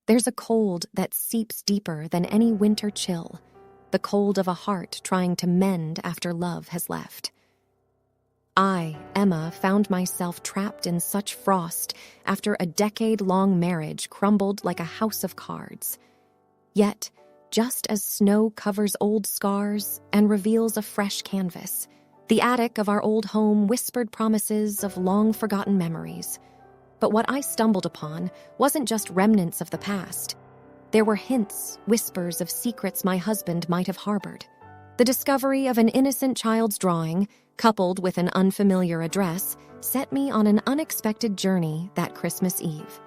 There's a cold that seeps deeper than any winter chill, the cold of a heart trying to mend after love has left. I, Emma, found myself trapped in such frost after a decade-long marriage crumbled like a house of cards. Yet, just as snow covers old scars and reveals a fresh canvas, the attic of our old home whispered promises of long-forgotten memories. But what I stumbled upon wasn't just remnants of the past. There were hints, whispers of secrets my husband might have harbored. The discovery of an innocent child's drawing, coupled with an unfamiliar address, set me on an unexpected journey that Christmas Eve.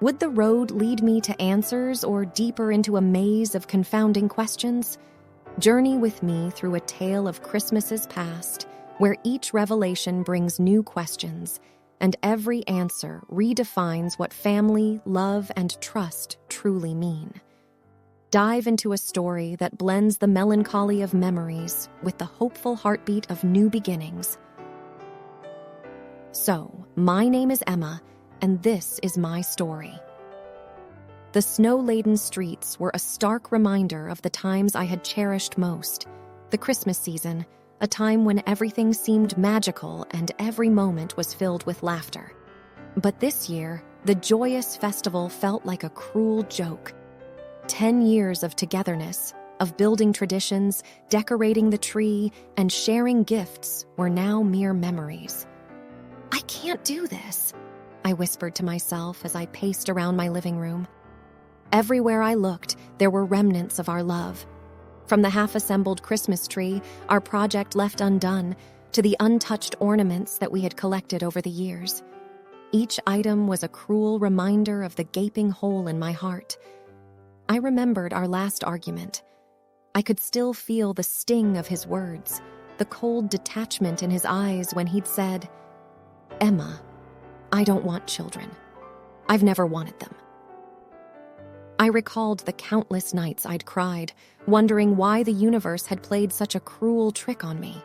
Would the road lead me to answers or deeper into a maze of confounding questions? Journey with me through a tale of Christmases past, where each revelation brings new questions, and every answer redefines what family, love, and trust truly mean. Dive into a story that blends the melancholy of memories with the hopeful heartbeat of new beginnings. So, my name is Emma, and this is my story. The snow-laden streets were a stark reminder of the times I had cherished most. The Christmas season, a time when everything seemed magical and every moment was filled with laughter. But this year, the joyous festival felt like a cruel joke. 10 years of togetherness, of building traditions, decorating the tree, and sharing gifts were now mere memories. "I can't do this," I whispered to myself as I paced around my living room. Everywhere I looked, there were remnants of our love. From the half-assembled Christmas tree, our project left undone, to the untouched ornaments that we had collected over the years. Each item was a cruel reminder of the gaping hole in my heart. I remembered our last argument. I could still feel the sting of his words, the cold detachment in his eyes when he'd said, "Emma, I don't want children. I've never wanted them." I recalled the countless nights I'd cried, wondering why the universe had played such a cruel trick on me.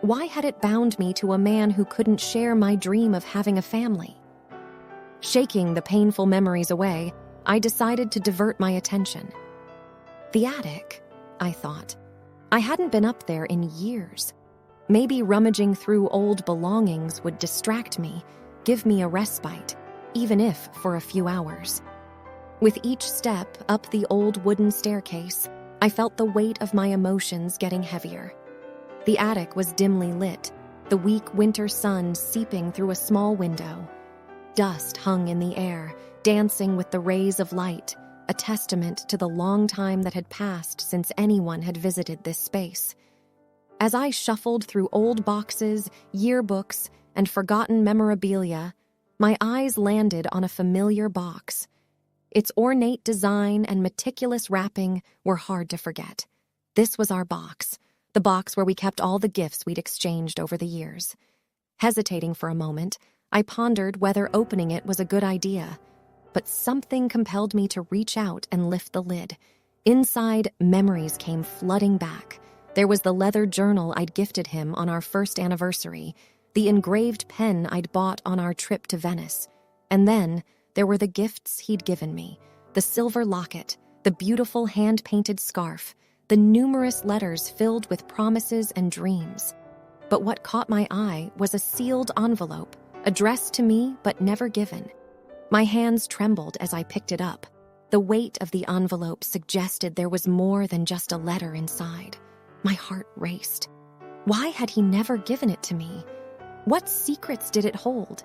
Why had it bound me to a man who couldn't share my dream of having a family? Shaking the painful memories away, I decided to divert my attention. The attic, I thought. I hadn't been up there in years. Maybe rummaging through old belongings would distract me, give me a respite, even if for a few hours. With each step up the old wooden staircase, I felt the weight of my emotions getting heavier. The attic was dimly lit, the weak winter sun seeping through a small window. Dust hung in the air, dancing with the rays of light, a testament to the long time that had passed since anyone had visited this space. As I shuffled through old boxes, yearbooks, and forgotten memorabilia, my eyes landed on a familiar box. Its ornate design and meticulous wrapping were hard to forget. This was our box, the box where we kept all the gifts we'd exchanged over the years. Hesitating for a moment, I pondered whether opening it was a good idea, but something compelled me to reach out and lift the lid. Inside, memories came flooding back. There was the leather journal I'd gifted him on our first anniversary, the engraved pen I'd bought on our trip to Venice, and then there were the gifts he'd given me, the silver locket, the beautiful hand-painted scarf, the numerous letters filled with promises and dreams. But what caught my eye was a sealed envelope, addressed to me but never given. My hands trembled as I picked it up. The weight of the envelope suggested there was more than just a letter inside. My heart raced. Why had he never given it to me? What secrets did it hold?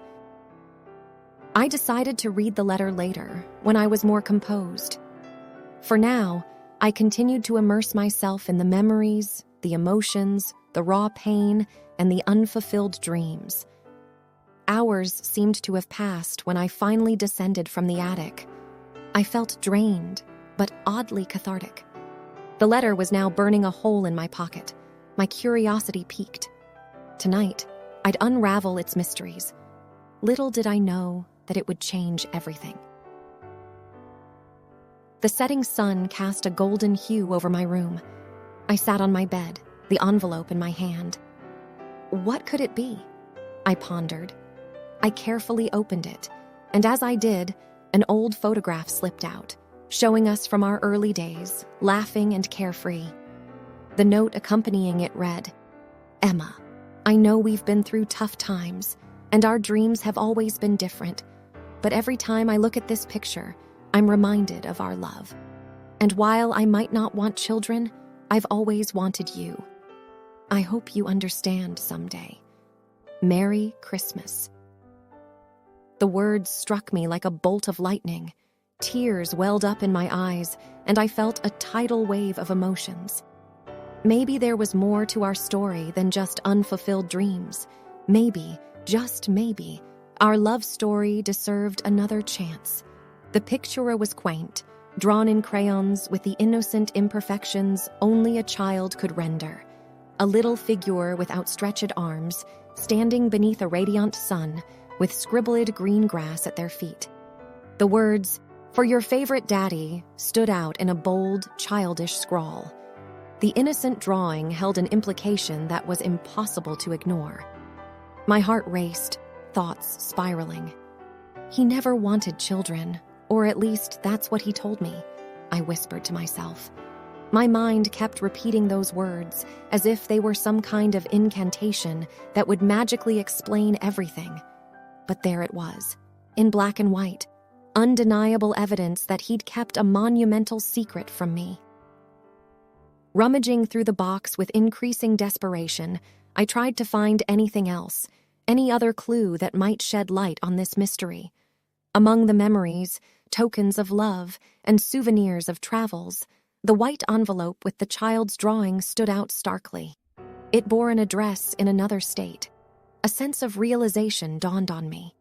I decided to read the letter later, when I was more composed. For now, I continued to immerse myself in the memories, the emotions, the raw pain, and the unfulfilled dreams. Hours seemed to have passed when I finally descended from the attic. I felt drained, but oddly cathartic. The letter was now burning a hole in my pocket. My curiosity piqued. Tonight, I'd unravel its mysteries. Little did I know that it would change everything. The setting sun cast a golden hue over my room. I sat on my bed, the envelope in my hand. What could it be? I pondered. I carefully opened it, and as I did, an old photograph slipped out, showing us from our early days, laughing and carefree. The note accompanying it read, "Emma, I know we've been through tough times, and our dreams have always been different, but every time I look at this picture, I'm reminded of our love. And while I might not want children, I've always wanted you. I hope you understand someday. Merry Christmas." The words struck me like a bolt of lightning. Tears welled up in my eyes, and I felt a tidal wave of emotions. Maybe there was more to our story than just unfulfilled dreams. Maybe, just maybe, our love story deserved another chance. The picture was quaint, drawn in crayons with the innocent imperfections only a child could render. A little figure with outstretched arms, standing beneath a radiant sun, with scribbled green grass at their feet. The words, "For your favorite daddy," stood out in a bold, childish scrawl. The innocent drawing held an implication that was impossible to ignore. My heart raced, thoughts spiraling. He never wanted children, or at least that's what he told me, I whispered to myself. My mind kept repeating those words as if they were some kind of incantation that would magically explain everything. But there it was, in black and white, undeniable evidence that he'd kept a monumental secret from me. Rummaging through the box with increasing desperation, I tried to find anything else, any other clue that might shed light on this mystery. Among the memories, tokens of love, and souvenirs of travels, the white envelope with the child's drawing stood out starkly. It bore an address in another state. A sense of realization dawned on me.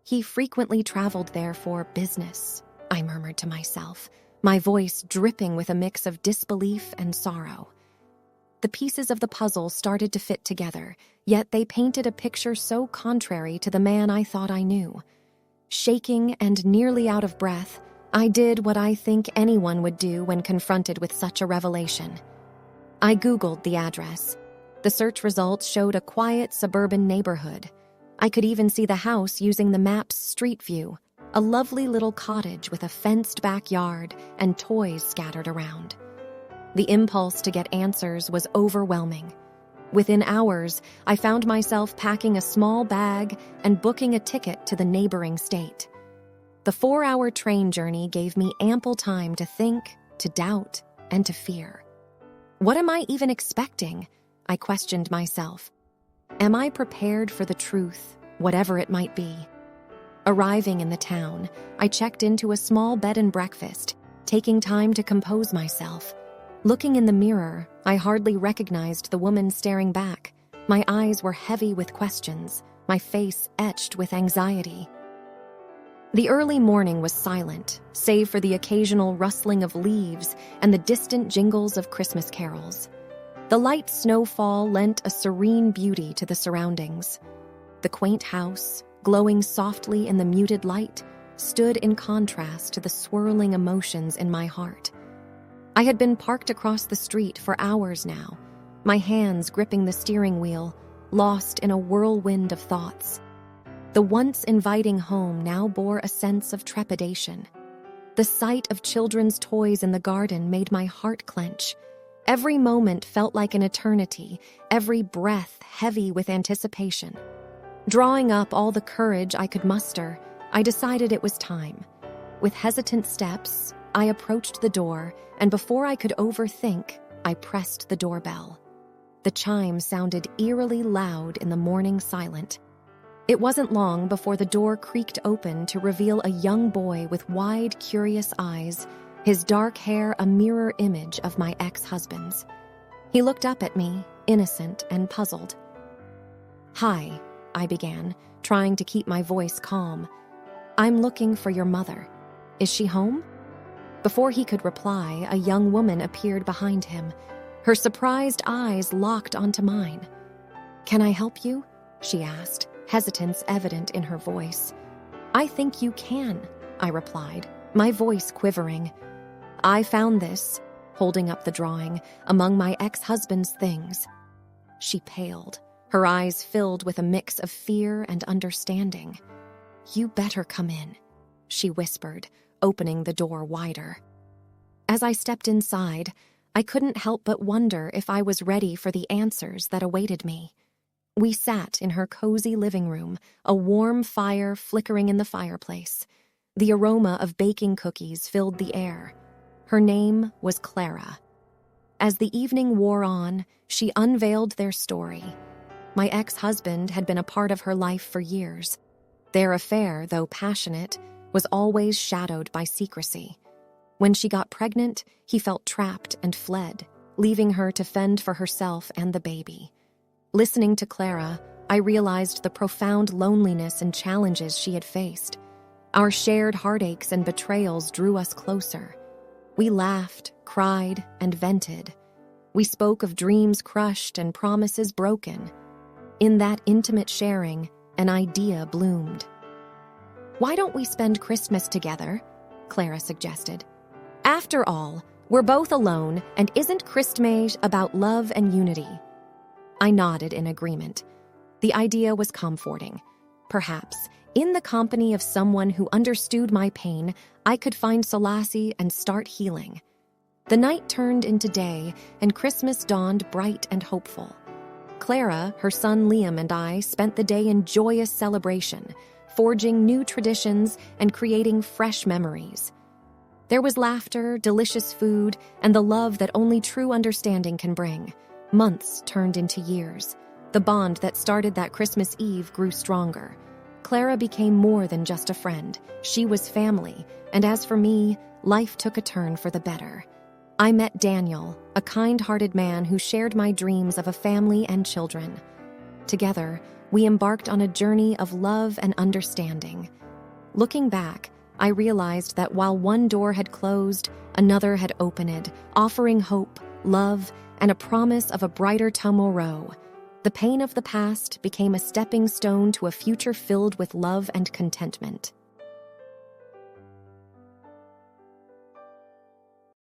He frequently traveled there for business, I murmured to myself, my voice dripping with a mix of disbelief and sorrow. The pieces of the puzzle started to fit together, yet they painted a picture so contrary to the man I thought I knew. Shaking and nearly out of breath, I did what I think anyone would do when confronted with such a revelation. I Googled the address. The search results showed a quiet suburban neighborhood. I could even see the house using the map's street view, a lovely little cottage with a fenced backyard and toys scattered around. The impulse to get answers was overwhelming. Within hours, I found myself packing a small bag and booking a ticket to the neighboring state. The 4-hour train journey gave me ample time to think, to doubt, and to fear. What am I even expecting? I questioned myself. Am I prepared for the truth, whatever it might be? Arriving in the town, I checked into a small bed and breakfast, taking time to compose myself. Looking in the mirror, I hardly recognized the woman staring back. My eyes were heavy with questions, my face etched with anxiety. The early morning was silent, save for the occasional rustling of leaves and the distant jingles of Christmas carols. The light snowfall lent a serene beauty to the surroundings. The quaint house, glowing softly in the muted light, stood in contrast to the swirling emotions in my heart. I had been parked across the street for hours now, my hands gripping the steering wheel, lost in a whirlwind of thoughts. The once inviting home now bore a sense of trepidation. The sight of children's toys in the garden made my heart clench. Every moment felt like an eternity, every breath heavy with anticipation. Drawing up all the courage I could muster, I decided it was time. With hesitant steps, I approached the door, and before I could overthink, I pressed the doorbell. The chime sounded eerily loud in the morning silence. It wasn't long before the door creaked open to reveal a young boy with wide, curious eyes, his dark hair a mirror image of my ex-husband's. He looked up at me, innocent and puzzled. "Hi," I began, trying to keep my voice calm. "I'm looking for your mother. Is she home?" Before he could reply, a young woman appeared behind him. Her surprised eyes locked onto mine. "Can I help you?" she asked, hesitance evident in her voice. "I think you can," I replied, my voice quivering. "I found this," holding up the drawing, "among my ex-husband's things." She paled, her eyes filled with a mix of fear and understanding. "You better come in," she whispered, opening the door wider. As I stepped inside, I couldn't help but wonder if I was ready for the answers that awaited me. We sat in her cozy living room, a warm fire flickering in the fireplace. The aroma of baking cookies filled the air. Her name was Clara. As the evening wore on, she unveiled their story. My ex-husband had been a part of her life for years. Their affair, though passionate, was always shadowed by secrecy. When she got pregnant, he felt trapped and fled, leaving her to fend for herself and the baby. Listening to Clara, I realized the profound loneliness and challenges she had faced. Our shared heartaches and betrayals drew us closer. We laughed, cried, and vented. We spoke of dreams crushed and promises broken. In that intimate sharing, an idea bloomed. "Why don't we spend Christmas together?" Clara suggested. "After all, we're both alone, and isn't Christmas about love and unity?" I nodded in agreement. The idea was comforting. Perhaps, in the company of someone who understood my pain, I could find solace and start healing. The night turned into day, and Christmas dawned bright and hopeful. Clara, her son Liam, and I spent the day in joyous celebration, forging new traditions and creating fresh memories. There was laughter, delicious food, and the love that only true understanding can bring. Months turned into years. The bond that started that Christmas Eve grew stronger. Clara became more than just a friend. She was family, and as for me, life took a turn for the better. I met Daniel, a kind-hearted man who shared my dreams of a family and children. Together, we embarked on a journey of love and understanding. Looking back, I realized that while one door had closed, another had opened, offering hope, love, and a promise of a brighter tomorrow. The pain of the past became a stepping stone to a future filled with love and contentment.